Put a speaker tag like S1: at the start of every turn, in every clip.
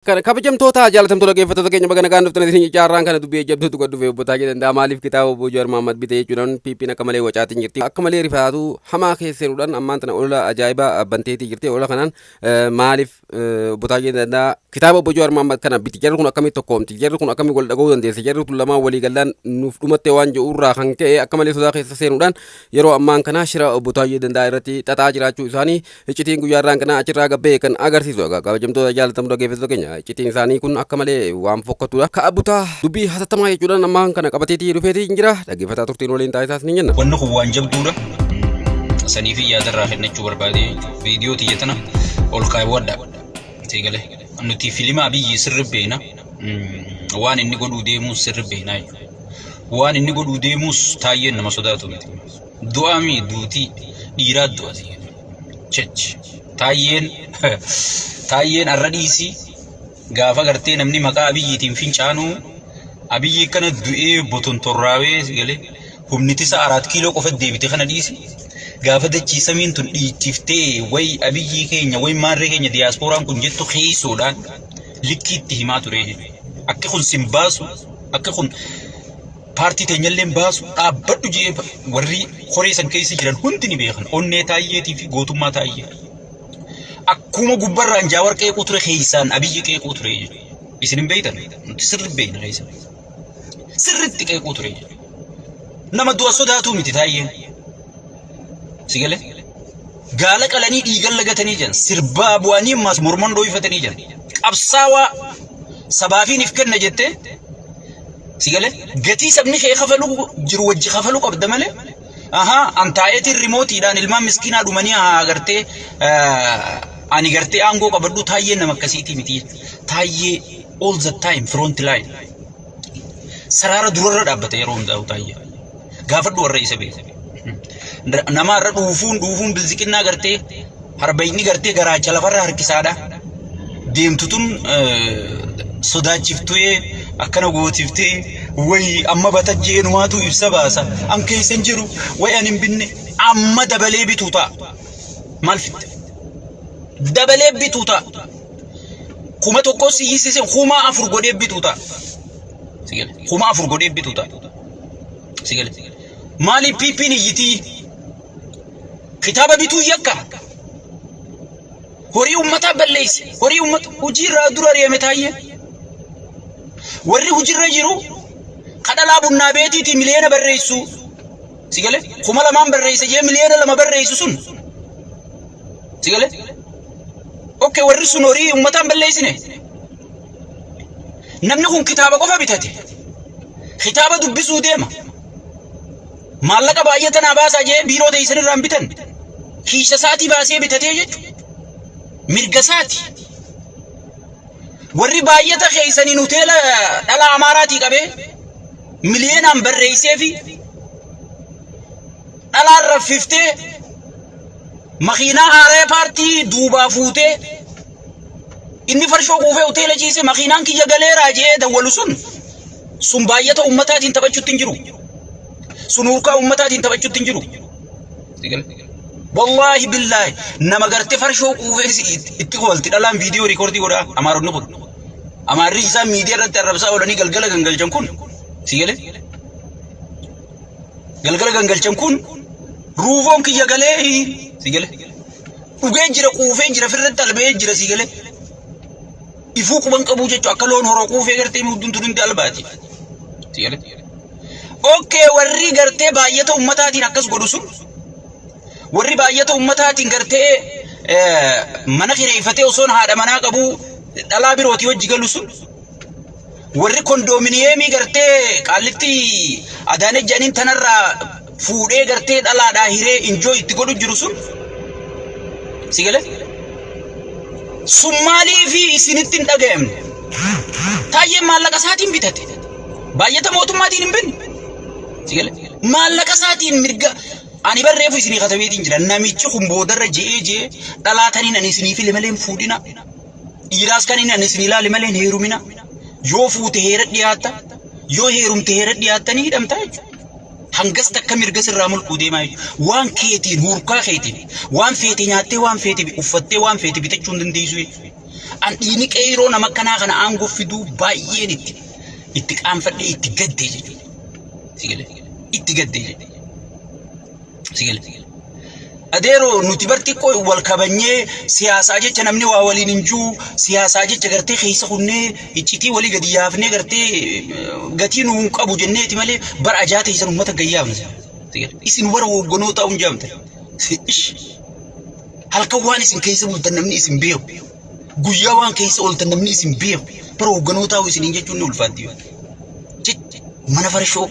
S1: Kana kabajamtoota jaalatamtoota geeffattoota keenya bagana kan dhuftanii isin jaarraan kana dubbii jabduutu gad dhufee obbotaa jedhan maaliif kitaaba Obbo Jawaar Mohammad bitee jechuudhaan piippiin akka malee wacaatiin jirti akka malee rifaatu hamaa keesseeruudhaan ammaan tana ola ajaa'ibaa banteetii jirti ola kanaan maaliif obbotaa jedhan kitaaba Obbo Jawaar Mohammad kana biti jarri kun akkamitti tokkoomti jarri kun akkamitti wal dhaga'uu dandeesse jarri kun lamaan walii gallaan nuuf dhumattee waan jedhuurraa kan ka'e akka malee sodaa keessa seenuudhaan yeroo ammaan kana shira obbotaa jedhan irratti xaxaa jiraachuu isaanii iccitiin guyyaarraan kana achirraa gabbee kan agarsiisu kabajamtoota jaalatamtoota geeffattoota keenya iccitiin isaanii kun akka malee waan fokkatudha ka abutaa dubbii hasatamaa jechuudhaan ammaan kana qabateetii dhufeetii jira dhaggeeffataa turtiin waliin taasisaas ni jenna
S2: wanni kun waan jabduudha sanii fi yaadarraa kennachuu barbaade viidiyoo tiyyatana ol kaawwadha teegale nuti filima biyyi sirri beena waan inni godhuu deemuus sirri beena waan inni godhuu deemuus taayyeen nama sodaatu miti du'aami duutii dhiiraa du'ati chech taayyeen arradhiisii gaafa gartee namni maqaa abiyyiitiin fincaanuu abiyyi kana du'ee botontorraawee sigale humnitisa 4 kiiloo qofa deebite kana dhiisi gaafa dachiisamiin tun dhiichiftee way abiyyi keenya way maarree keenya diyaaspooraan kun jettu keessoodhaan likkiitti himaa ture akka kun simbaasu akka kun paartii teenyalleen baasu dhaabbadhu jee warri horee san keessa jiran hundi ni beekan onnee taayyeetii fi gootummaa taayyee akkuma gubbarraan Jawaar qeequu ture keessaan abiyyi qeequu ture isin beeytan sirri beeyna keessa sirritti qeequu ture nama du'a sodaatu miti taayyeen sigale gaala qalanii dhiigan lagatanii jiran sirbaa bu'anii ammas morman dho'ifatanii jiran qabsaawaa sabaafiin if kenna jette sigale gatii sabni kee kafaluu jiru wajji kafaluu qabda malee antaayetiin rimootiidhaan ilmaan miskiinaa dhumanii agartee ani gartee aangoo qabadhu taayyee nama akkasiitii miti taayyee all the time front line saraara durarra dhaabbata yeroo hundaa'u taayyee gaafadhu warra isa beeku namaarra dhuufuun bilziqinnaa gartee harbayni gartee garaacha lafarra harkisaadha deemtutun sodaachiftee akkana gootiftee way amma batajjee numaatu ibsa baasa an keessan jiru way an hin binne amma dabalee bituu ta'a maal fitte dabalee bituu ta'a kuma tokko siyyisisen kuma 4 godhee bituu ta'a sigale kuma 4 godhee bituu ta'a sigale maali piippiin iyyitii kitaaba bituu yakka horii ummataa balleesse horii ummata hojiirraa dura reeme taayyee warri hujirra jiru kadhalaa bunnaa beetiiti miliyoona barreessu sigale kuma 2 barreesse jee miliyoona 2 barreessu sun sigale okay warri sun horii ummataan balleessine namni kun kitaaba qofa bitate kitaaba dubbisuu deema maallaqa baay'atanaa baasaa jee biiroo teessan irraan bitan kiisha saatii baasee bitatee jechuudha mirga saati warri baay'ata keessaniin hoteela dhala amaaraatii qabee miliyoonaan barreessee fi dhalaan raffiftee makiinaa haaree paartii duubaa fuutee inni farshoo kuufee hoteela ciise makiinaan kiyya galeeraa jee dawwalu sun baay'ata ummataatiin taphachuutti hin jiru sun urkaa ummataatiin taphachuutti hin jiru wallahi billahi nama gartee farshoo kuufee itti koolti dhalaan viidiyoo riikoordii godhaa amaaronni kun amaarri isaa miidiyaa irratti arrabsaa oolanii galgala gangalchan kun sigale galgala gangalchan kun ruufoon kiyya galee sigale dhugee jira kuufee jira firratti albee jira sigale ifuu quban qabuu jechuun akka loon horoo kuufee gartee mudduun turundi albaati sigale okay warri gartee baay'ata ummataatiin akkas godhu sun warri baay'ata ummataatiin gartee mana kireeffatee osoon haadha manaa qabu dhalaa birooti wajji galu sun warri kondoominiyeemii gartee qaallitti adaanee janiin tanarraa fuudhee gartee dhalaadhaa hiree injoo itti godhu jiru sun sigale summaalii fi isinitti hin dhaga'amne taayyeen maallaqa isaatiin bitate baay'ata mootummaatiin hin binne sigale maallaqa isaatiin mirga ani barreefu isinii katabeetiin jira namichi kun boodarra jee dhalaataniin ani isinii file malee fuudhina dhiiraas kaniin ani isinii ilaali malee heerumina yoo fuute heera dhiyaatta yoo heerumte heera dhiyaattanii hidhamtaa jechuudha hangas takka mirga sirraa mulquu deemaa jechuudha waan keetiin hurkaa keetiin waan feete nyaattee waan feete uffattee waan feete bitachuu hin dandeessu an dhiini qeeroo nama kanaa kana aangoo fiduu baay'een itti qaanfadhee itti gaddee jechuudha. Sigale itti gaddee jechuudha. Sigale adeero nuti barti koo wal kabanyee siyaasaa jecha namni waa waliin hinjuu siyaasaa jecha gartee keessa kunnee iccitii walii gadi yaafnee gartee gatii nu hin qabu jenneeti malee bara ajaate isan uummata gayyaafna. Isin warra hogganoota ta'uun jaamte. Halkan waan isin keessa bultan namni isin beeku. Guyyaa waan keessa ooltan namni isin beeku. Bara hogganoota ta'uu isiniin jechuun ni ulfaatti. Mana farshoo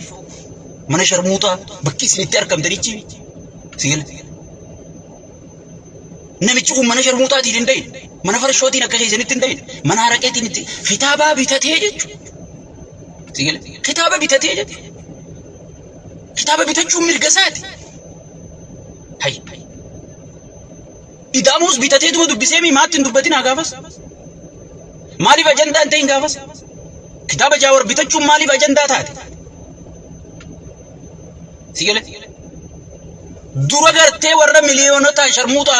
S2: mana sharmuutaa bakki isinitti argamtanichi sigale. Namichi kun mana sharmuutaatiin hin da'in. Mana farshootiin akka keessanitti hin da'in. Mana haraqeetiin itti kitaaba bitatee jechuudha. Sigale kitaaba bitatee jechuudha. Kitaaba bitachuun mirga isaati. Hay. Idaamus bitatee duba dubbisee maatti hin dubbatin gaafas. Maaliif ajandaa hin ta'in gaafas? Kitaaba Jawaar bitachuun maaliif ajandaa taate? Sigale. Dura gartee warra miliyoonota sharmuuta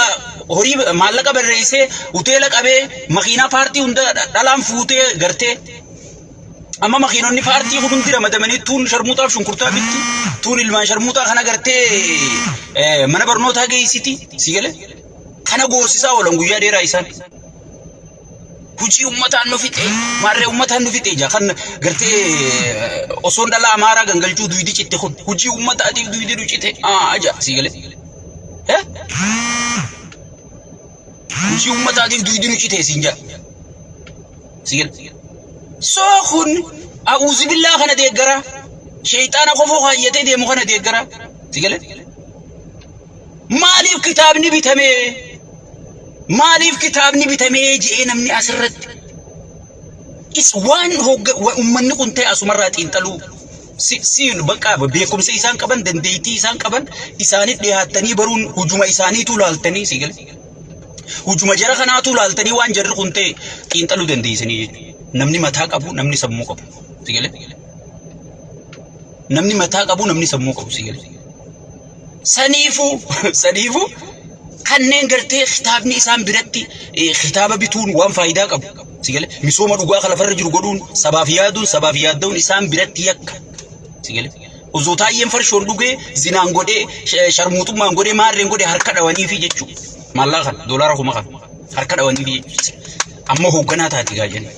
S2: horii maallaqa barreessee hoteela qabee makiinaa paartii hunda dhalaan fuutee gartee amma makiinonni paartii hundi ramadamanii tuun sharmuutaaf shunkurtaa bitti tuun ilmaan sharmuutaa kana gartee mana barnootaa geessiti sigale kana goosisaa oolan guyyaa dheeraa isaan hujii ummataan nu fixe maarree ummataan nu fixe jaa kan gartee osoon dhalaa amaaraa gangalchuu duwidii citte kun hujii ummataatiif duwidii nu cite aja sigale hujii ummataatiif duwidii nu cite siin jaa sigale Sohun a'uuzu billah kana deeggara shayxaana qofoo kaayyatee deemu kana deeggara sigale maaliif kitaabni bitamee jee namni asirratti is waan ummanni kun ta'e asumarraa xiinxaluu siin bakka beekumsa isaan qaban dandeettii isaan qaban isaanit dhiyaatanii baruun hujuma isaaniitu laaltanii sigale hujuma jara kanaatu laaltanii waan jarri kun ta'e xiinxaluu dandeessanii jechuudha. Namni mataa qabu namni sammuu qabu sigale namni mataa qabu namni sammuu qabu sigale saniifu kanneen gartee kitaabni isaan biratti kitaaba bituun waan faayidaa qabu sigale misooma dhugaa kala farra jiru godhuun sabaaf yaadduun isaan biratti yakka sigale uzoo taayyeen farshoon dhugee zinaan godhee sharmuutummaan godhee maarreen godhee harka dhawanii fi jechuudha maallaqan doolaara kuma kan harka dhawanii fi jechuudha amma hoogganaa taati gaajanii.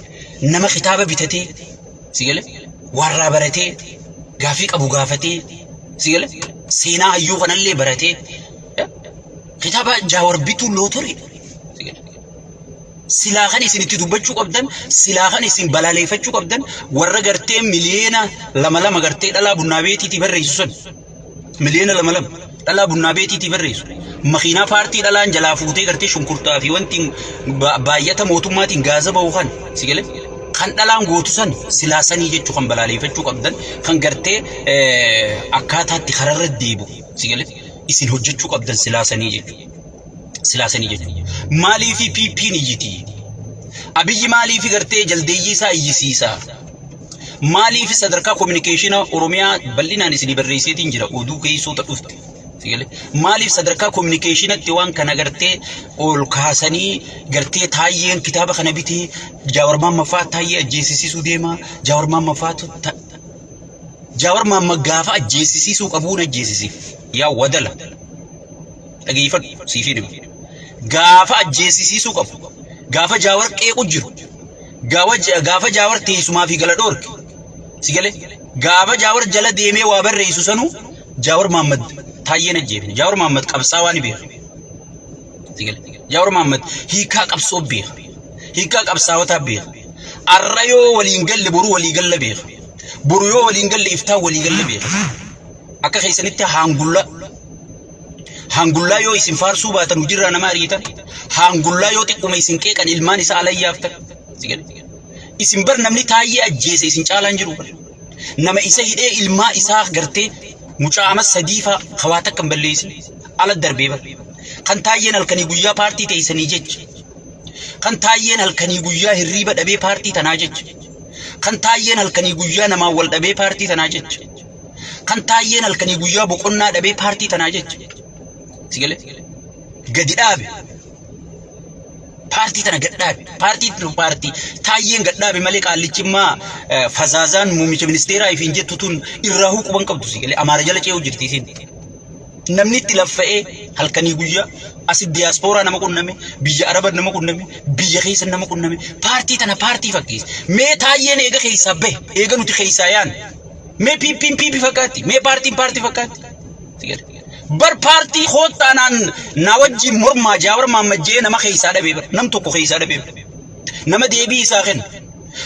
S2: Nama kitaaba bitatee sigale warraa baratee gaafii qabu gaafatee sigale seenaa hayyuu kanallee baratee kitaaba Jawaar bituu lootorii sigale silaa kan isin itti dubbachuu qabdan silaa kan isin balaleeffachuu qabdan warra gartee miliyoona 2 gartee dhalaa bunnaa beetiitii barreessu san miliyoona 2 dhalaa bunnaa beetiitii barreessu makiinaa paartii dhalaan jalaa fuutee gartee shunkurtaa fi wanti baay'ata mootummaatiin gaaza ba'u kan sigale kan dhalaan gootu san silaasanii jechuu kan balaleeffachuu qabdan kan gartee akkaataatti kararra deebu sigale isin hojjechuu qabdan silaasanii jechuu maaliif PP'n iyyiti abiyyi maaliif gartee jaldeeyyii isaa iyyisiisa maaliif sadarkaa communication oromiyaa bal'inaan isin barreesseetiin jira oduu keessoota dhufte sigale maaliif sadarkaa communicationatti waan kana gartee ol kaasanii gartee taayyeen kitaaba kana bitee Jawaar Maammaffaa taayyee ajjeesisuu deema Jawaar Maamma gaafa ajjeesisuu qabuun ajjeesisiif yaa wadala dhageeffadhu siifii dhima gaafa ajjeesisuu qabu gaafa Jawaar qeequ jiru gaafa Jawaar teessumaa fi gala dhoorke sigale gaafa Jawaar jala deemee waa barreessu sanuu Jawaar Maammad taayyeen ajjeefne Jawaar Maammad qabsaa waan beeku sigale Jawaar Maammad hiikaa qabsoo beeku hiikaa qabsaawwataa beeku arra yoo waliin galle boru walii galla beeku boru yoo waliin galle iftaa walii galla beeku akka keessanitti hangullaa yoo isin faarsuu baatan hujirraa nama ariitan hangullaa yoo xiqquma isin qeeqan ilmaan isaa alayyaaftan sigale isin bar namni taayyee ajjeese isin caalaan jiru nama isa hidhee ilmaa isaa gartee mucaamas sadiifa hawaata kan balleessin ala darbee bar kan taayyeen halkanii guyyaa paartii teessanii jecha kan taayyeen halkanii guyyaa hirriiba dhabee paartii tanaa jecha kan taayyeen halkanii guyyaa namaa wal dhabee paartii tanaa jecha kan taayyeen halkanii guyyaa boqonnaa dhabee paartii tanaa jecha sigale gadi dhaabe Paartii tana gadhaabe. Paartii taayyeen gadhaabe malee qaallichimmaa fazaazaan muummicha ministeeraa ifiin jettu tun irraa huquban qabdu si galee amaara jala ce'uu jirti isin. Namni itti laffa'ee halkanii guyyaa asi diiyaaspooraa nama qunname biyya arabaa nama qunname biyya keessa nama qunname paartii tana paartii fakkeessa. Mee taayyeen eega keessaa bahe eega nuti keessaa yaan mee piippi fakkaatti mee paartiin fakkaatti. Bar paartii hoottaanaan na wajjin mormaa jaawar maammajjee nama keessaa dhabee bar nam tokko keessaa dhabee nama deebii isaa kenna.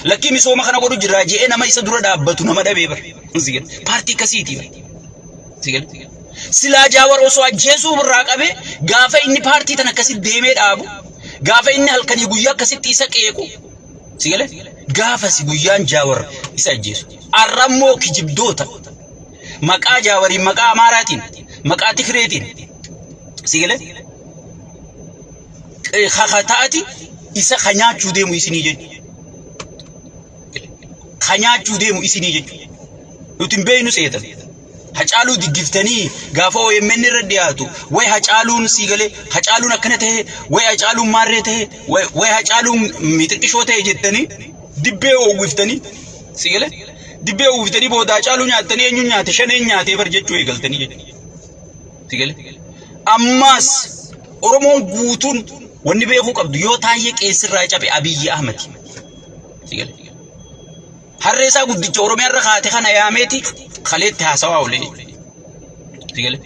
S2: Lakkii misooma kana godhu jirraa je'ee nama isa dura dhaabbatu nama dhabee bar. Paartii kasiiti bar. Silaa jaawar osoo ajjeesuu birraa qabe gaafa inni paartii tana akkasitti deemee dhaabu gaafa inni halkanii guyyaa akkasitti isa qeequ sigale gaafa si guyyaan jaawar isa ajjeesu arrammoo kijibdoota maqaa jaawariin maqaa amaaraatiin maqaa tikreetiin sigale kakataati isa kanyaachuu deemu isinii jechu kanyaachuu deemu isinii jechu nuti hin beeynu seetan. Hacaaluu diggiftanii gaafa OMN irra dhiyaatu way hacaaluun sigale hacaaluun akkana ta'e way hacaaluun maarree ta'e way hacaaluun mixiqqishoo ta'e jettanii dibbee oowwiftanii sigale dibbee oowwiftanii booda hacaaluu nyaattanii eenyuun nyaate shaneen nyaatee bar jechuu eegaltanii jechuudha sigale ammaas Oromoon guutuun wanni beekuu qabdu yoo taayyee qeessirraa cabe Abiyyi Ahmad sigale harreesaa guddicha Oromiyaa irra kaate kana yaameeti khaleetti haasawaa olee sigale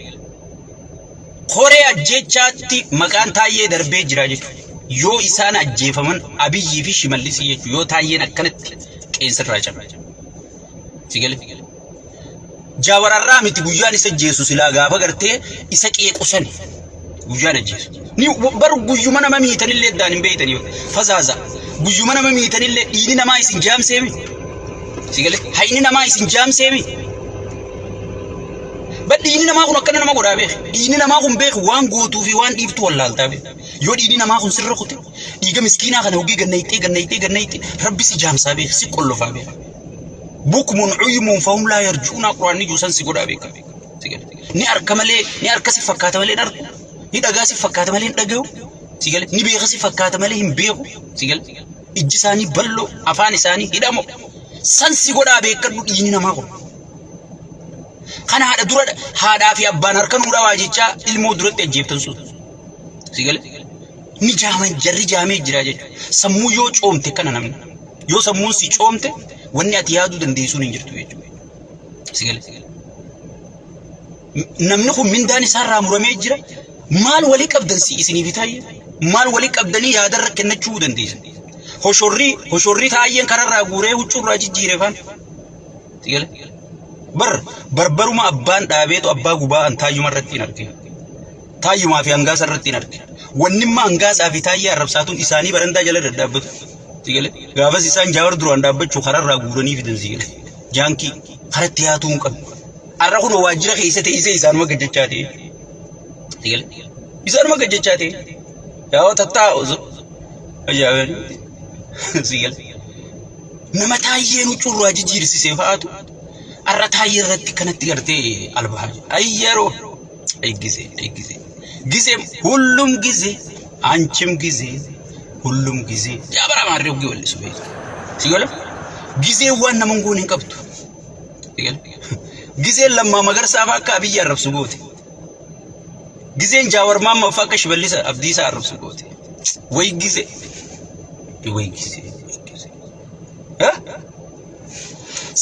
S2: koree ajjechaatti maqaan taayyee darbee jira jechuudha yoo isaan ajjeefaman Abiyyii fi Shimallisii jechuudha yoo taayyeen akkanatti qeensirraa cabe sigale jaawararraa miti guyyaan isa jeesu silaa gaafa gartee isa qeequsan guyyaan ajjeesu ni bar guyyuma nama miitanillee daan hin beeytanii fazaaza guyyuma nama miitanillee dhiini namaa isin jaamseemi sigale hayni namaa isin jaamseemi. Baddiini namaa kun akkana nama godhaa beek dhiini namaa kun beek waan gootuu fi waan dhiiftu wallaaltaa beek yoo dhiini namaa kun sirra kute dhiiga miskiinaa kana hogii gannayittee rabbi si jaamsaa beek si qollofaa beek bukmuun cuymuun fahum laa yarjuunaa quraanni juusan si godhaa beek ni arka malee ni arka si fakkaata malee hin arku ni dhagaa si fakkaata malee hin dhaga'u sigale ni beeka si fakkaata malee hin beeku sigale ijji isaanii bal'oo afaan isaanii hidhamo san si godhaa beekadhu dhiini namaa kun. Kana haadha dura haadhaa fi abbaan harkaan uudhaa jechaa ilmoo duratti ajjeeftan sun sigale ni jaaman jarri jaamee jira jechuudha sammuu yoo coomte kana namni yoo sammuun si coomte wanni ati yaaduu dandeessuun hin jirtu jechuudha sigale namni kun mindaan isaarraa muramee jira maal walii qabdan si isinii bitaayyee maal walii qabdanii yaadarra kennachuu dandeessan hoshorrii taayyeen kararraa guuree huccuurraa jijjiireefaan sigale barbaruma abbaan dhaabeetu abbaa gubaa an taayyuma irratti hin argine taayyumaa fi hangaasa irratti hin argine wannimma hangaasaa fi taayyee arrabsaatuun isaanii barandaa jala daddaabbatu sigale gaafas isaan jaawar duraan dhaabbachuu kararraa guuranii fidan sigale jaankii karatti yaatuu hin qabu arra kun waajjira keessa ta'isee isaanuma gajjachaa ta'e sigale isaanuma gajjachaa ta'e yaa'oo tattaa'u ajaa'iba sigale nama taayyeen huccuurraa jijjiirsisee fa'aatu arra taayyee irratti kanatti gartee albaa ayyeroo ጊዜ ሁሉም ጊዜ አንቺም ጊዜ ሁሉም ጊዜ ያበራ ማድረግ ይወልሱ ሲገለ ጊዜ ዋና መንጎን እንቀብቱ ሲገለ ጊዜ ለማ መገርሳ ፋካ አብይ አረብሱ ጎቴ ጊዜን ጃወርማ መፋቀሽ በሊሳ አብዲሳ አረብሱ ጎቴ ወይ ጊዜ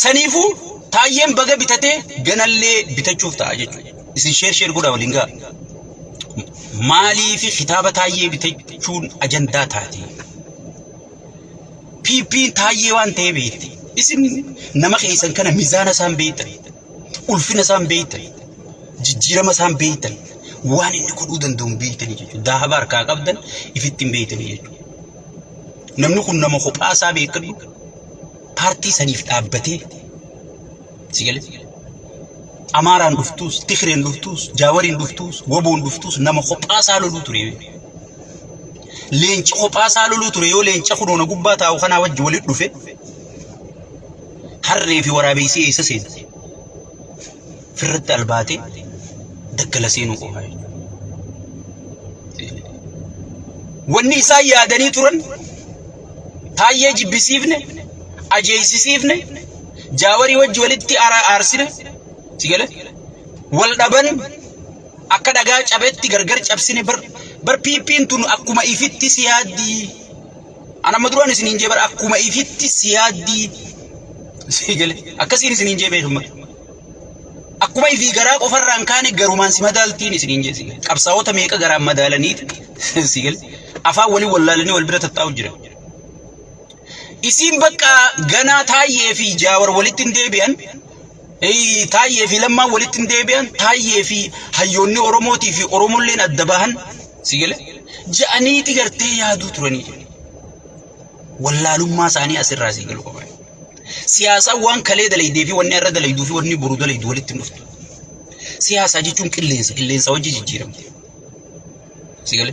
S2: ሰኒፉ ታየም በገ ቢተቴ ገነሌ ቢተቹፍ ታጀቹ እሲ ሼር ጉዳ ወሊንጋ ማሊ ፊ ኺታበ ታየ ቢተቹን አጀንዳ ታቲ ፒፒ ታየ ዋን ተቤት እስን ነማ ኸይሰን ከነ ሚዛና ሳን ቤት ኡልፊና ሳን ቤት ጅጅረማ ሳን ቤት ዋን እንኩዱ ደንዶም ቤት ልጅ ዳህባር ካቀብደን ይፍቲን ቤት ልጅ ነምኑ ኩን ነማ ኸጳሳ ቤከዱ ፓርቲ ሰኒፍ ዳበቴ ሲገለ አማራን ዱፍቱስ ትክሬን ዱፍቱስ ጃወሪን ዱፍቱስ ወቦን ዱፍቱስ ነማ ኸጳሳ ሉሉ ቱሬ ሌንጭ ኸጳሳ ሉሉ ቱሬ ዮ ሌንጭ ኹዶነ ጉባታው ኸና ወጅ ወሊ ዱፌ ሐሬ ፊ ወራቤሲ ይሰሰን ፍርት አልባቴ ደገለሴኑ ቆሃይ wanni isaa yaadanii turan taayyee jibbisiifne ajeesisiifne jaawarii wajji walitti aarsine sigale wal dhaban akka dhagaa cabetti gargar cabsine bar piipiin tun akkuma ifitti siyaaddi ana maduraan isiniin jee bar akkuma ifitti siyaaddi sigale akkasiin isiniin jee beekuma akkuma ifi garaa qofarraan kaane garumaan si madaaltiin isiniin jee sigale qabsaa'ota meeqa garaan madaalaniit sigale afaan wali wallaalanii wal bira tattaa'u jira isin bakka ganaa taayyee fi jaawar walitti hin deebi'an taayyee fi lammaa walitti hin deebi'an taayyee fi hayyoonni oromootii fi oromolleen adda bahan sigale ja'aniiti gartee yaaduu turanii wallaalummaa isaanii asirraa sigalu qaba siyaasa waan kalee dalaydee fi wanni irra dalayduu fi wanni boru dalaydu walitti hin dhuftu siyaasa jechuun qilleensa wajji jijjiiramti sigale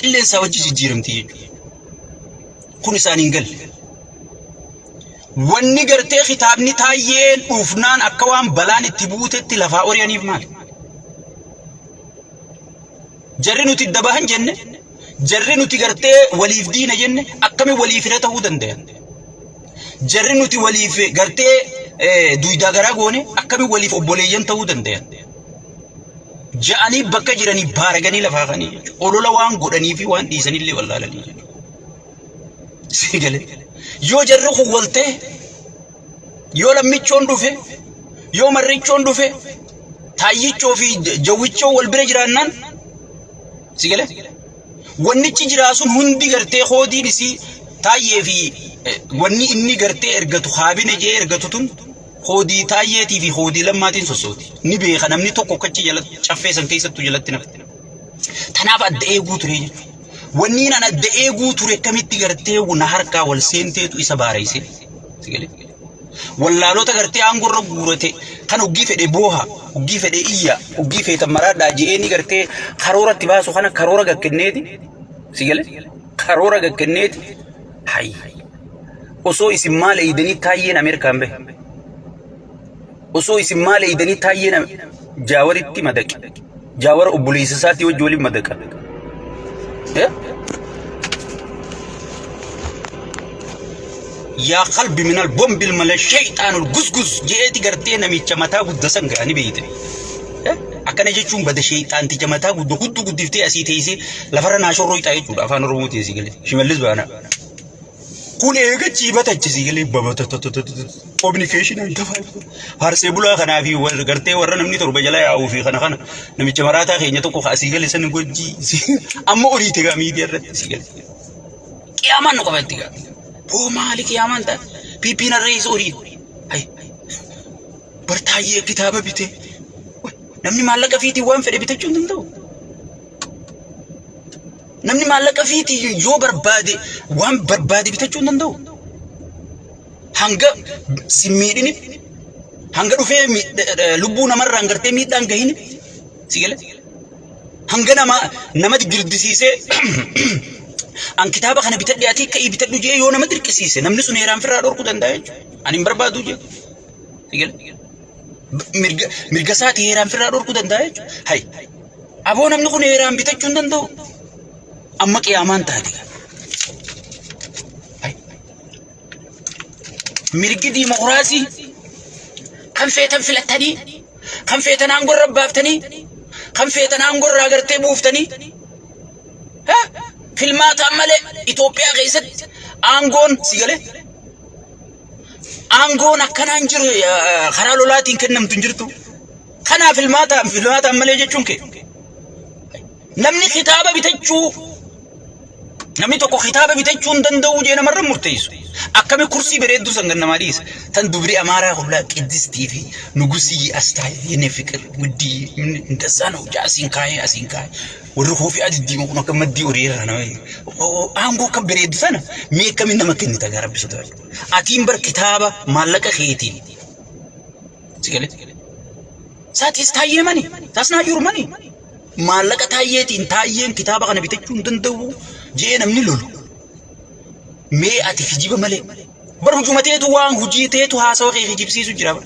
S2: qilleensa wajji jijjiiramti jechuudha kun isaaniin galle wanni gartee kitaabni taayyeen dhuufnaan akka waan balaan itti buutetti lafaa oriyaniif maali jarri nuti dabahan jenne jarri nuti gartee waliif diina jenne akkami waliif hira ta'uu danda'an jarri nuti waliif gartee duydaa garaa goone akkami waliif obboleeyyan ta'uu danda'an ja'anii bakka jiranii baaraganii lafaa kanii olola waan godhanii fi waan dhiisanillee wallaalanii sigale yoo jarri kuwalte yoo lammichoon dhufe yoo marrichoon dhufe taayyichoo fi jawwichoo wal bira jiraannan sigale wannichi jiraasun hundi gartee hoodiin isii taayyee fi wanni inni gartee ergatu haabine jee ergatu tun hoodii taayyeetii fi hoodii lammaatiin sosooti ni beeka namni tokko kachi jalatti caffeesan keessattuu jalatti nafte tanaaf adda eeguu ture jechuudha wanni nan adda eeguu ture kamitti gartee na harkaa wal seenteetu isa baarayse sigale wallaalota gartee aangorra guurate kan uggii fedhe booha uggii fedhe iyya uggii feetan maraadhaa je'eeni gartee karooratti baasu kana karoora gakkenneeti sigale karoora gakkenneeti hay osoo isin maal eeydanii taayyeen Ameerikaan bahe osoo isin maal eeydanii taayyeen jaawaritti madaqe jaawara obboleessa isaatii wajji waliin madaqa يا قلبي من البومب الملا الشيطان القزقز جئتي قرتين ميتشا متا قد سنغاني بيت أكنا جيتشون بدا شيطان تيجا متا قد دفتي أسي تيسي لفرنا عشر روي تايجو أفان رموتي سيقلي شماليز بانا كون إيغا جيبا تاجي سيقلي بابا communication أنت فاهم هارسيبولا خنا في ورقرتي ورنا مني تربى جلاي أو في خنا نميتشا مراتا خينيا توقو خاسيقلي سنقول جي أما أريد تغامي دير سيقلي كيامان نقفت تغامي هو مالك يا مانتا بيبينا الرئيس أريد هاي برتاية كتابة بيته نمني مالك فيتي وان فري بيته جون دو نمني مالك فيتي جو بربادي وان بربادي بيته جون دو هنگا سميريني هنگا دو في لبونا مرة هنگرتي ميدان كهيني سيجله هنگا نما تجردسيسه أن كتابة خنا بتدي أتيك كي بتدو جي يونا ما ترك سيسه نمني سنيران في الرادور كودن دايج أنا بربادو جي تقول مرجسات هيران في الرادور كودن دايج هاي أبو نمني خنا هيران بتجون دندو أما كيامان تادي هاي مرجي ديمقراطي كم فيتن في التاني كم فيتن أنقر ربابتني كم فيتن أنقر راجرتي بوفتني ها فيلمات عمله إثيوبيا غيست أنغون سيجله أنغون أكنا نجر خرالولاتين كنم تنجرتو خنا فيلمات عمله جتشونك نمني خطابة بتجو نمني تكو خطابة بتجون دندو جينا مرة مرتيس أكمل كرسي بريدو سنجنا ماريس تندبري أمارة خلا كدس تيفي نجوسي أستاي ينفكر ودي من دزانو جاسين كاي والروح في عدد دي ممكن كم مدي أورير أنا أنغو كبريد سنة ميك من نمكن تجارب بسدوال أتيم بر كتابة مالك خيتي سيقولي ساتيس تايي ماني تاسنا يور ماني مالك تايي تايين كتابة أنا بتجون دندو جينا من لولو مي أتي في جيبه ملء بر هجومتي تو وان هجيتي تو هاسوا خي جيب سيسو جرابا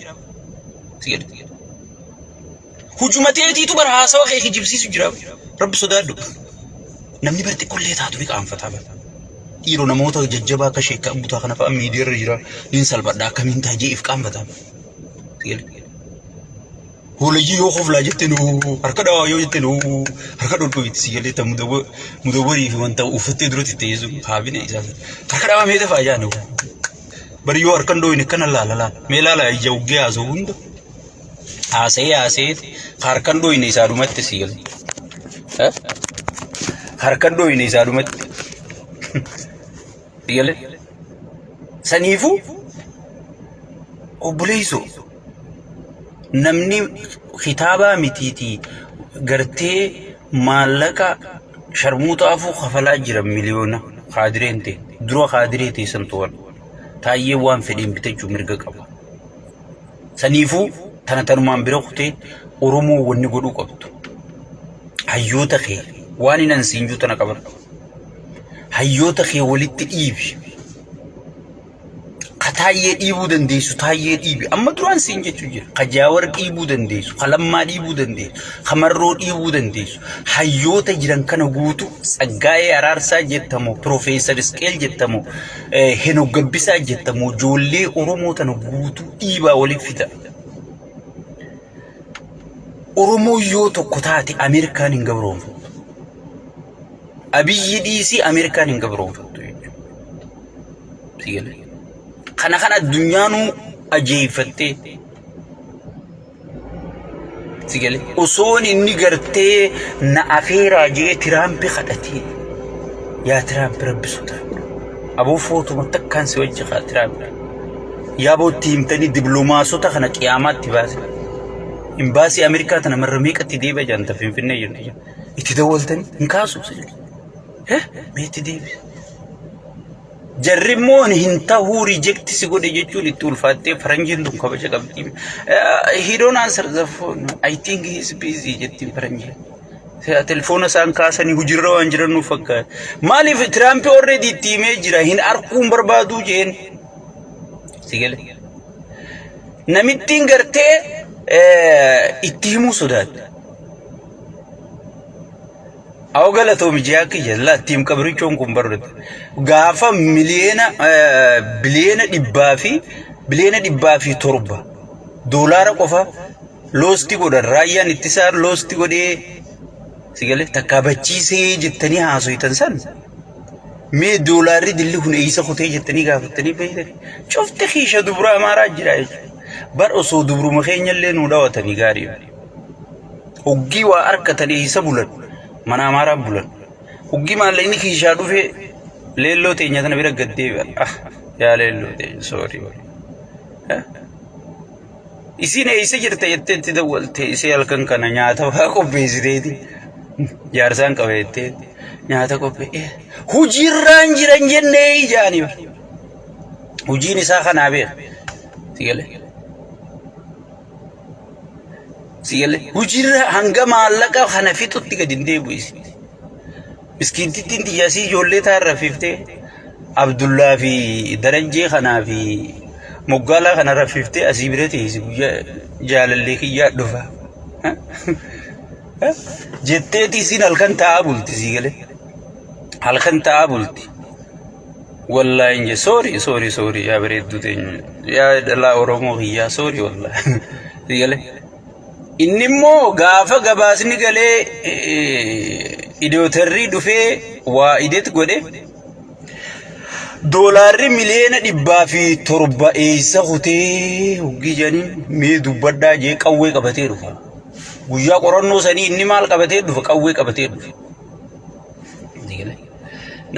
S2: سيقولي هجومتي تو بر هاسوا خي جيب سيسو جرابا رب صدادو namni barte qollee taatu ni qaanfataa bara. Dhiiroo namoota jajjabaa akka sheekaa butaa kana fa'a miidiyaa irra jira niin salphadhaa akkamiin taajee if qaanfataa bara. Hoolayyi yoo qoflaa jettee harka dhawaa yoo jettee harka dhodhoo itti si galee mudawwarii fi wanta uffattee duratti teessu haabina isaa harka dhawaa meeta fa'aa jaanu. Bari yoo harkan dhooyin akkana laalala mee laala ija uggee haasoo hunda haasee harkan dhooyin isaa dhumatti si galee. Harkan dhooyin isaa dhumatti si galee. Saniifuu obboleessoo. Namni kitaaba mitiiti gartee maallaqa sharmuutaafuu kafalaa jira miliyoona kaadireen ta'e dura kaadiree teessan to'an taayyee waan fedhiin bitachuu mirga qaba. Saniifuu tanumaan bira kutee Oromoo wanni godhuu qabdu. Hayyoota kee waan hin ansiinjuu tana qaban. Hayyoota kee walitti dhiibi. Taayyee dhiibuu dandeessu taayyee dhiibi amma duraan siin jechuu jira kajaawar dhiibuu dandeessu kalammaa dhiibuu dandeessu kamarroo dhiibuu dandeessu hayyoota jiran kana guutu Tsaggaayee Araarsaa jettamu Profeesar Isqeel jettamu Henok Gabbisaa jettamu ijoollee Oromoo tana guutu dhiibaa waliif fida. Oromoo yoo tokko taate Ameerikaan hin gabroonfattu. Abiyyi dhiisii Ameerikaan hin gabroonfattu jechuudha. Kana addunyyaanuu ajeeffattee si galee osoon inni gartee na afeeraa jee Tiraampi kadhatee yaa Tiraampi rabbisuudha aboo footuma takkaan si wajji kaa Tiraampi yaa bootti himtanii diblomaasota kana qiyaamaatti baase imbaasii Ameerikaa tana marra meeqatti deebi'a jaanta Finfinnee jirti itti dawwaltanii hin kaasu meetti deebi'a. Jarrimoon hin ta'uu reject si godhe jechuun itti ulfaattee faranjiin tun kabaja qabdi. He don't answer the phone. I think he is busy jettiin faranjiin. Telefoona isaan kaasanii hujirra waan jiran nuuf fakkaata. Maaliif Tiraamp already itti himee jira hin arguun barbaaduu jeen. Si galee. Namittiin gartee itti himuu sodaata. Awgala toomi jaaki jalla tiim kabrichoon kun barreed gaafa biliyeena dhibbaa fi torba doolaara qofa loosti godhan raayyaan ittisaa loosti godhee si galee takka bachiisee jettanii haasoitan san mee doolaarri dilli kun eeyisa kutee jettanii gaafattanii beeytanii cufte kiisha dubura amaaraa jira jechuudha bar osoo dubruma keenyallee nu dhaawatanii gaarii hoggii waa harkatan eeyisa bulan mana amara bulan huggi maalla inni kiishaa dhufe leelloo teenya tana bira gaddeebi'a yaa leelloo teenya sorry isiin eeysa jirta jetteetti dawwalte isee halkan kana nyaata waa qopheessiteeti jaarsaan qabeettee nyaata qophee hujiirraan jiran jennee ijaani hujiin isaa kanaa beeka sigale hujirra hanga maallaqa kana fixutti gadi deebi'isi miskiintittiin tiyaasii ijoollee taarra fiftee Abdullaa fi Darajjee kanaa fi Moggaalaa kana rafiftee asii bira teessi guyyaa jaalallee kiyyaa dhufa jetteeti isin halkan taa'aa bulti sigale halkan taa'aa bulti wallahi inje sorry yaa bareedduu teenya yaa dhalaa Oromoo kiyyaa sorry wallahi sigale inni immoo gaafa gabaasni galee idootarrii dhufee waa ideet godhe doolaarri miliyoona 107 eessa kutee hoggi janiin mee dubbadhaa jee qawwee qabatee dhufa guyyaa qorannoo sanii inni maal qabatee dhufa qawwee qabatee dhufa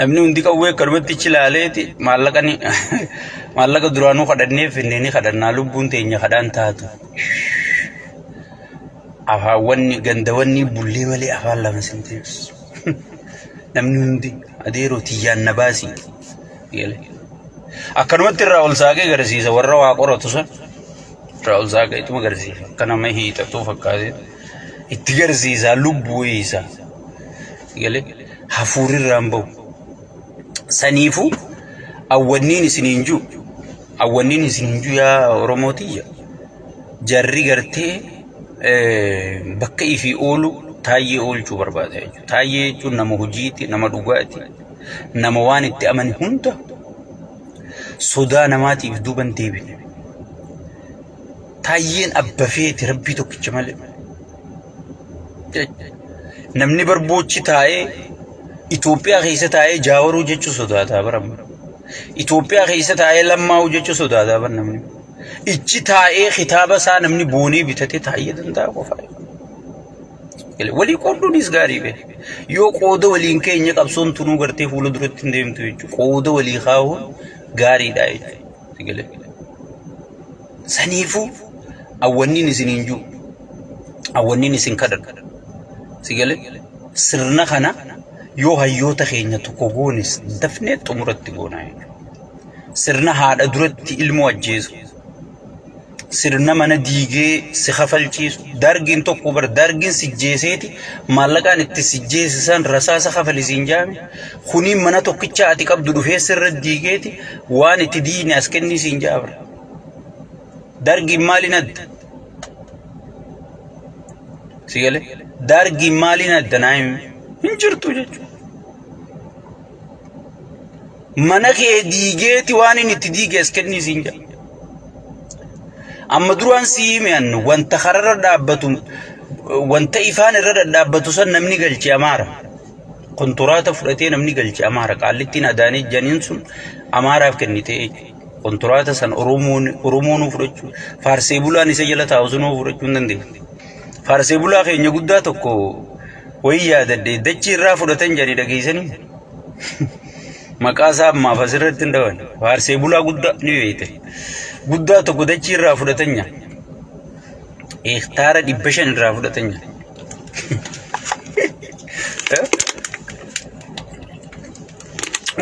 S2: namni hundi qawwee kanumatti chilaaleeti maallaqa duraanuu kadhanneef inni kadhannaa lubbuun teenya kadhaan taatu afaawwanni gandawanni bullee malee afaan lama sintees namni hundi adeeroo tiyyaan na baasii akkanumatti irraa ol saaqee garsiisa warra waa qoratu san irraa ol saaqee ittuma garsiisa akka nama hiixatuu fakkaatee itti garsiisaa lubbuu isaa hafuurirraan bahu saniifuu awwanniin isiniin jiru yaa Oromootiyya jarri gartee bakka ifii oolu taayyee oolchuu barbaada jechuudha. Taayyee jechuun nama hojiiti, nama dhugaati, nama waan itti amane hunda sodaa namaatiif duuban deebine. Taayyeen abba feeti rabbii tokkicha malee. Namni barboochi taa'ee Itoophiyaa keessa taa'ee jaawaruu jechuu sodaataa barama. Itoophiyaa keessa taa'ee lammaa'uu jechuu sodaataa bara namni. Ichi taa'ee kitaaba isaa namni boonee bitatee taayyee danda'a qofaa. Walii qooduunis gaarii be. Yoo qooda waliin keenya qabsoon tunuu gartee fuula duratti hin deemtu jechuudha. Qooda walii kaa'uun gaariidha jechuudha. Saniifuu awwanniin isin hin jiru. Awwanniin isin kadhadhu. Sigale sirna kana yoo hayyoota keenya tokko goonis dafnee xumuratti goonaa jechuudha. Sirna haadha duratti ilmoo ajjeesu. Sirna mana diigee si kafalchiisu. Dargiin tokko bar dargiin si jeeseeti maallaqaan itti si jeesisan rasaasa kafalisiin jaame. Kuniin mana tokkicha ati qabdu dhufee sirra diigeeti waan itti diine as kennii siin jaabra. Dargiin maaliin adda? Sigale dargiin maaliin adda naayim hin jirtu jechuudha. Mana kee diigeeti waan inni itti diige as kennii siin jaabra. Amma duraan siimeen wanta kararra dhaabbatu wanta ifaan irra dhaabbatu san namni galchee amaara. Konturaata fudhatee namni galchee amaara. Qaallittiin adaanee janiin sun amaaraaf kennite. Konturaata san Oromoon fudhachuu. Faarsee bulaan isa jala taa'u sunoo fudhachuu hin dandeenye. Faarsee bulaa keenya guddaa tokko wayii yaadadde dachii irraa fudhatan jedhanii dhageessanii. Maqaa isaa ammaaf asirratti hin dhawan. Faarsee bulaa guddaa ni beekte. Guddaa tokko dachii irraa fudhatan nyaata. Hektaara 500 irraa fudhatan nyaata.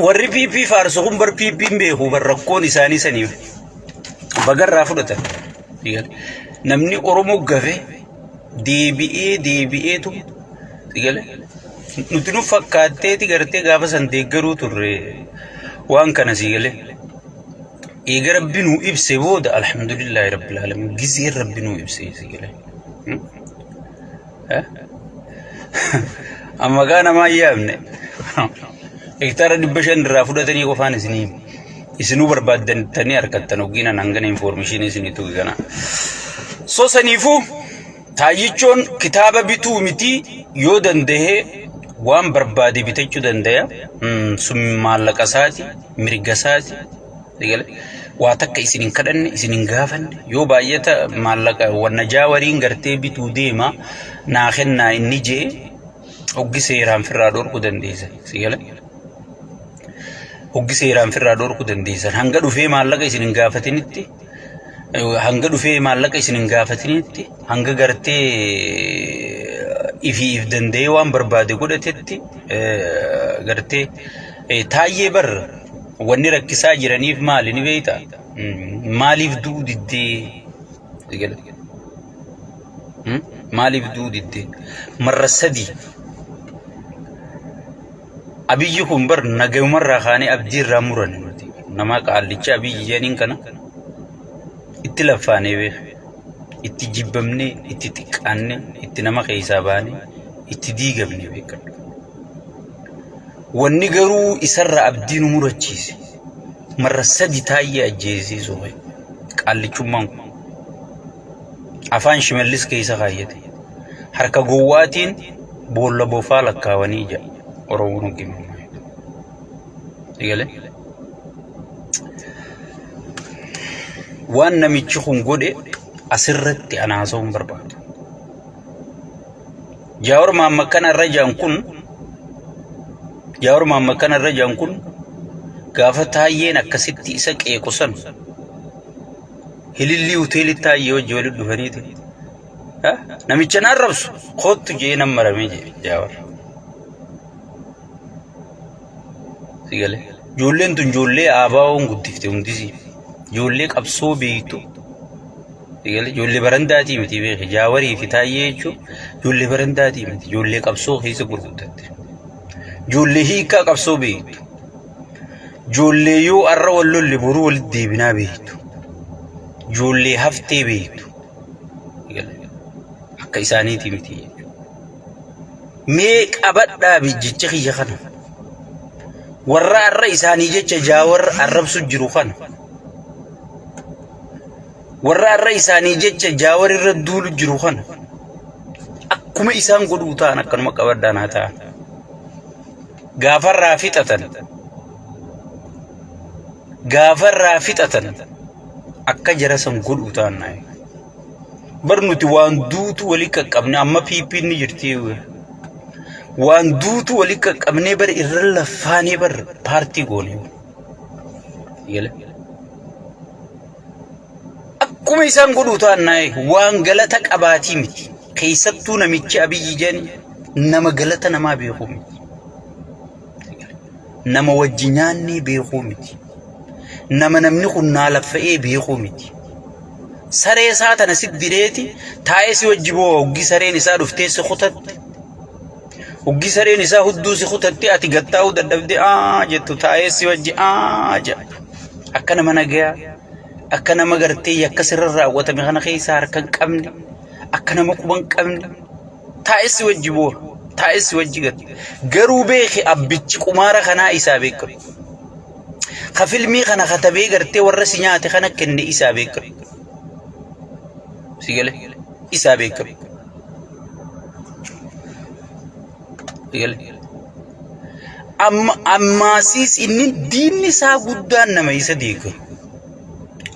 S2: Warri PP faarsu kun bar PP hin beeku bar rakkoon isaanii saniif bagarraa fudhatan. Namni Oromoo gafe deebi'eetu sigale nuti nu fakkaatteeti gartee gaafa san deeggaruu turre waan kana sigale. Eega Rabbi nuu ibse booda alhamdulillahi rabbil alamin gizee Rabbi nuu ibse sigale. Amma gaana maa yaamne hektaara 500 irraa fudhatanii qofaan isinuu barbaaddanii harkattan ogiinaan hangana information isiniitu gana. So saniifuu taayyichoon kitaaba bituu miti yoo danda'e waan barbaade bitachuu danda'a. Sun maallaqa isaati, mirga isaati. Waa takka isinin kadhanne isinin gaafanne yoo baay'ata maallaqa wanna jaawariin gartee bituu deema naa kennaa inni jee hoggi seeraan firraa dhorku dandeessan. Sigale hoggi seeraan firraa dhorku dandeessan hanga dhufee maallaqa isinin gaafatinitti hanga gartee if danda'ee waan barbaade godhatetti gartee taayyee barra wanni rakkisaa jiraniif maali ni beeyta? Maaliif duu diddee? Maaliif duu diddee? Marra sadii abiyyi kun bar nagayumarraa kaanee abdii irraa muran nama qaallicha abiyyi janiin kana itti laffaanee beeku. Itti jibbamnee, itti xiqqaannee, itti nama keessaa baanee, itti diigamnee beekadha. Wanni garuu isarra abdii nu murachiise. Marra sadi taayyee ajjeesisu qaallichummaan kun. Afaan Shimallis keessa kaayyate. Harka gowwaatiin boolla bofaa lakkaawanii jira. Oromoon hoggimammaa. Eegale? Waan namichi kun godhe asirratti anaasa'uun barbaadu. Jaawar Mahammad kanarra jaan kun gaafa taayyeen akkasitti isa qeequsan hilillii hoteelii taayyee wajji walitti dhufaniiti. Namicha naan rabsu kootu jee nan maramee jee Jaawar. Sigale ijoolleen tun ijoollee aabaa'oon guddifte hundisii ijoollee qabsoo beektu. Sigale ijoollee barandaatii miti beeke Jaawarii fi taayyee jechuun ijoollee barandaatii miti ijoollee qabsoo keessa gurguddatte. Ijoollee hiikaa qabsoo beektu. Ijoollee yoo arra wal lolle boruu walitti deebinaa beektu. Ijoollee haftee beektu. Akka isaaniitii miti. ميك أبدا بيجيتش خيجا خان ورا الرئيس هاني جيتش جاور الرب سجرو خان ورا الرئيس هاني جيتش جاور الردول جرو خان أكما إسان قدو تانا كنما كبردانا تا غافر رافتة أكا جرسم قدو تانا برنوتي وان دوتو وليكا قبني أما بيبي نجرتيوه وان دوتو وليكا قبني بر إرلا فاني بر بارتي قولي يلا أكما إسان قدو تانا وان غلطك أباتي متي كيستو نميتش أبي جاني نما غلطة نما بيخو متي نما وجناني بيخو متي نما نمنخو نالفئي بيخو متي سري ساتنا سدريتي تايسي وجبو وغي سري نسا دفتيس خطت وغي سري نسا هدوسي خطت اتي غتاو ددبدي جتو تايسي وجي جا اكنا منغيا اكنا مغرتي يكسر الراوته مخنا خيسار كان قمني اكنا مقبن قمني تايسي وجبو تايسي وجي غرو بيخي ابيچ قمارا خنا حسابيك خفيلمي خنا خطبي غرتي ورسنياتي خنا كني حسابيك سيقله إسابيك سيقله أما سيس إني دين نسا قدان نما يسديك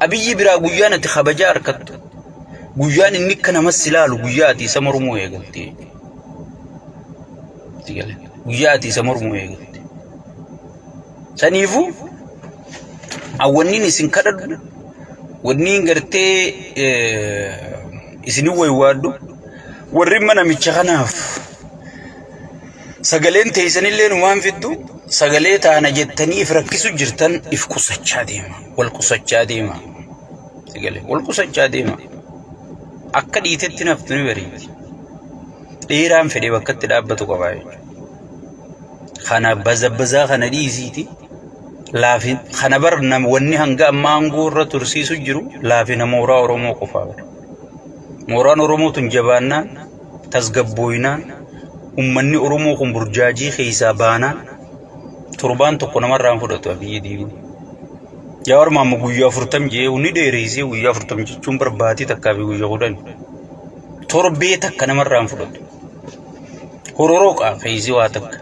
S2: أبي برا قيانة خبجار كت قيان إني كنا مسلال قياتي سمرمو يقلتي سيقله قياتي سمرمو يقلتي سنيفو أولني نسنكرد ونين قرتي إسنو ويوادو ورمنا ميتشخناف سقالين تيسن اللي نوان فيدو سقالي تانا جتني إفركسو جرتن إفقصة ديما والقصة ديما سقالي والقصة ديما أكد يتتنا فتنو بريد إيران فدي وقت تلابتو قبائي خانا بزبزا خانا ديزيتي لافين خانا برنام وني هنگا مانغور ترسيسو جرو لافين مورا ورمو قفاور موران ورمو تنجبانا تزقبوينا أمني ورمو برجاجي خيسابانا تربان تقونا مران فرطو أبي ديبين جاور ماما قويا فرطم جي وني ديريزي قويا فرطم جي چنبر باتي تكابي قويا خودان تربي تكنا مران فرطو هروروك خيزي واتك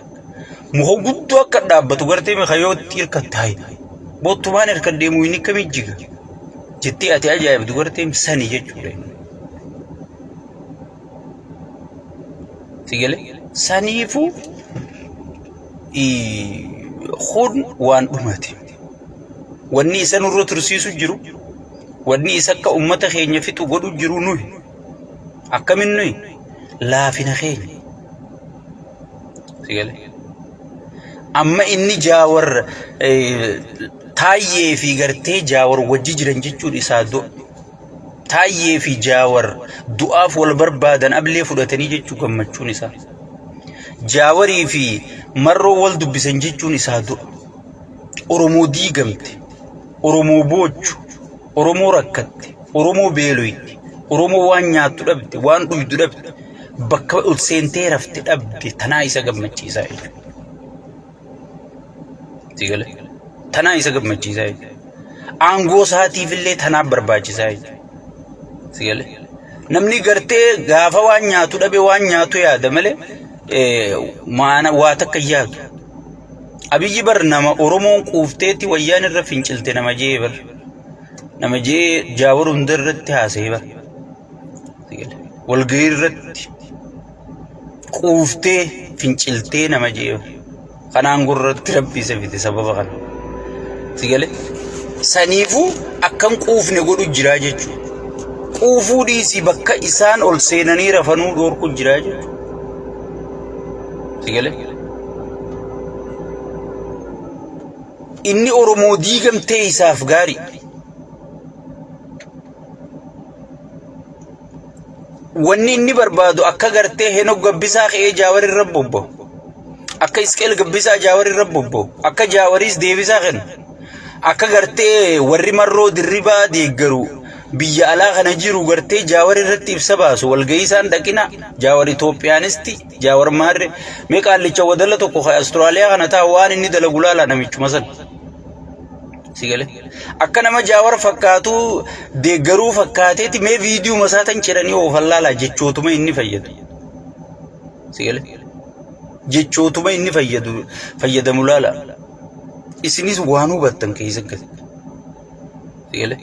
S2: مخو قدو أكد دابتو غرتي مخيو تير كتاي بوتو بانر كديمو يني كمي جيغا جتي أتي أجايب دو غرتي مساني جيجورين تيجي سانيفو خون وان أمتي واني سنورو ترسيسو جرو واني سكا أمتا خينيا فيتو قدو جرو نوي أكا من نوي لا فينا خيني تيجي أما إني جاور تايي في غرتي جاور وجي جرنجيچو إسادو تايي في جاور دعاف والبربادن أبلي فلتني جيچو غمچو نسا جاوري في مرو والدو بسنجيچو نسا دو أرمو دي غمت أرمو بوچو أرمو ركت أرمو بيلويت أرمو وان نياتو دبت وان دويدو دبت بكا السنتي رفت دبت تنايسا غمچي سايد تيغل تنايسا غمچي سايد آنغو ساتي فيلي تنا برباچي سايد سيقول نمني قرتي غافا وان نياتو دبي وان نياتو يادا ملي مانا واتك ياغ أبي جبر نما أورمون قوفتيتي ويان الرفنشلتي نما جيبر نما جي جاور اندر رتي حاسيبر سيقول والغير رتي قوفتي فنشلتي نما جيبر خنان قررت ربي سفيتي سبب خان سيقول سنيفو أكام قوف نقولو جراجة قوفو ديسي بكا إسان أول سيناني رفنو دور كو جراجة سيقول إني أورمو ديغم تيسا أفغاري واني إني بربادو أكا غرتي هنو قبسا خيه جاوري ربوبو أكا إسكيل قبسا جاوري ربوبو أكا جاوريس ديبسا خن أكا غرتي وري مرو دربا ديگرو biyya alaa kana jiru gartee jaawar irratti ibsa baasu walgahii isaan dhaqina jaawar Itoophiyaanisti jaawar maarre mee qaallicha wadala tokko Austraaliyaa kana taa waan inni dalagu laala namichuma san sigale akka nama jaawar fakkaatu deeggaruu fakkaateeti mee viidiyoo masaatan jedhanii oofallaalaa jechootuma inni fayyadu sigale jechootuma inni fayyadamu laala isinis waan hubattan keessa gad sigale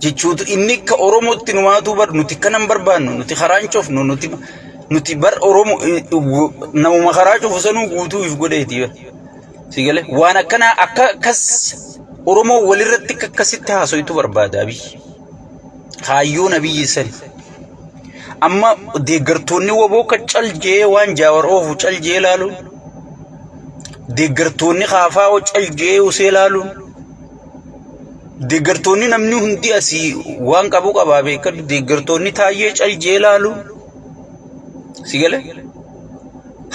S2: jechuutu inni ka Oromootti numaatu bar nuti kanan barbaannu nuti karaan cofnu nuti bar Oromo namuma karaa cofu sanuu guutuu if godheeti sigale waan akkana akka kas Oromoo walirratti akkasitti haasoitu barbaada abi hayyoo nabiyyi san amma deeggartoonni waboo ka caljee waan jaawar oofu caljee laalu deeggartoonni kaafaa oo caljee usee laalu deeggartoonni namni hundi asii waan qabu qabaa beekadu deeggartoonni taayyee caljee laalu sigale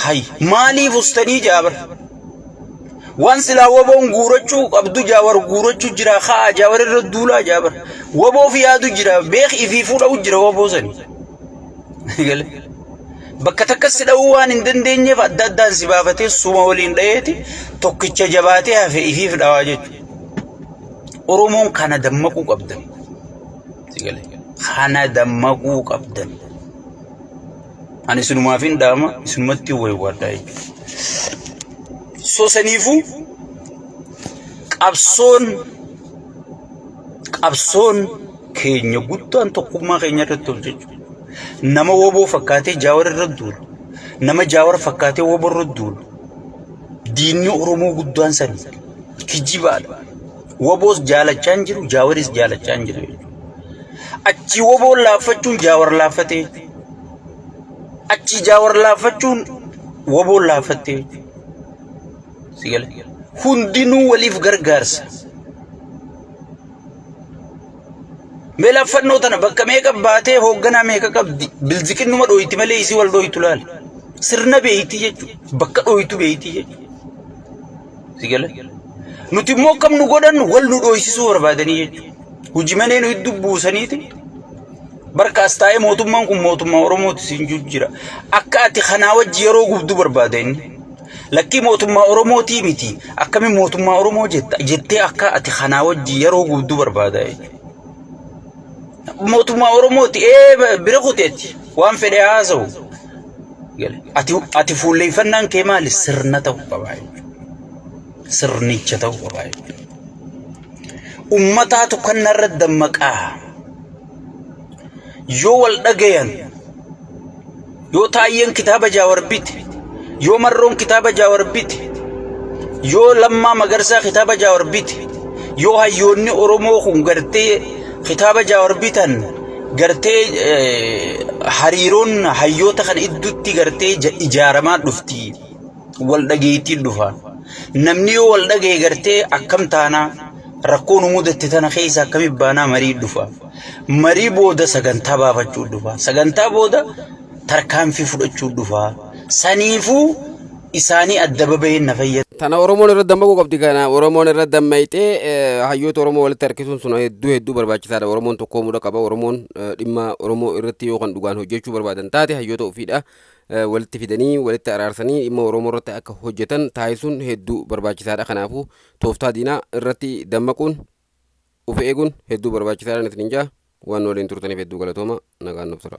S2: hay maaliif ustanii jaabar waan silaa waboon guurachuu qabdu jaawar guurachuu jira haa jaawar irra duulaa jaabar waboof yaadu jira beek ifii fuudhau jira waboo sani sigale bakka takkas dha'uu waan hin dandeenyeef adda addaan si baafatee suma waliin dhayeeti tokkicha jabaatee hafe ifiif dhawaa jechuudha Oromoon kana dammaquu qabdan sigale kana dammaquu qabdan ani sinumaafin dhaama isinumatti way waaddaa jechuudha so saniifu qabsoon keenya guddaan tokkummaa keenya irratti ol jechuudha nama woboo fakkaatee jaawar irra duulu nama jaawar fakkaatee woboo irra duulu diinni Oromoo guddaan sani kijibaadha woboos jaalachaan jiru jaawaris jaalachaan jiru achi woboo laaffachuun jaawar laaffatee achi jaawar laaffachuun woboo laaffatee sigale hundinuu waliif gargaarsa meelaffannoo tana bakka meeqa baatee hoogganaa meeqa qabdi bilziqinnuma dhooyti malee isii wal dhooytu laal sirna beeyti jechuudha bakka dhooytu beeyti jechuudha sigale nuti immoo kam nu godhan wal nu dhooysisuu barbaadanii jechuudha hojii manee nu iddoo buusaniiti barkaas taa'ee mootummaan kun mootummaa Oromooti siin jira akka ati kanaa wajji yeroo gubduu barbaadanii lakkii mootummaa Oromootii miti akkamiin mootummaa Oromoo jettee akka ati kanaa wajji yeroo gubduu barbaadaa mootummaa Oromooti bira kuteetti waan fedhe haasa'u ati fuulleeffannaan kee maali sirna ta'uu qabaa sirnicha ta'uu qabaa ummataatu kanarra dammaqaa yoo wal dhagayan yoo taayyeen kitaaba jaawar bite yoo marroon kitaaba jaawar bite yoo lammaa magarsaa kitaaba jaawar bite yoo hayyoonni Oromoo kun gartee kitaaba jaawar bitan gartee hariiroon hayyoota kan idduutti gartee ijaaramaa dhufti wal dhageetiin dhufa namni yoo wal dhagee gartee akkam taana rakkoon mudatti tana keessa akkamiin baanaa marii dhufa marii booda sagantaa baafachuu dhufa sagantaa booda tarkaanfii fudhachuu dhufa saniifuu isaanii adda babeen na fayyada
S1: tana Oromoon irra dammaquu qabdi kana Oromoon irra dammaytee hayyoota Oromoo walitti harkisuun sun hedduu barbaachisaadha Oromoon tokkoomuu qaba Oromoon dhimma Oromoo irratti yoo kan dhugaan hojjechuu barbaadan taate hayyoota ofiidha walitti fidanii walitti araarsanii dhimma Oromoo irratti akka hojjetan taasisuun hedduu barbaachisaadha kanaafuu tooftaa diinaa irratti dammaquun of eeguun hedduu barbaachisaadha natti ninjaa waan waliin turtaniif hedduu galatooma nagaan nuuf tura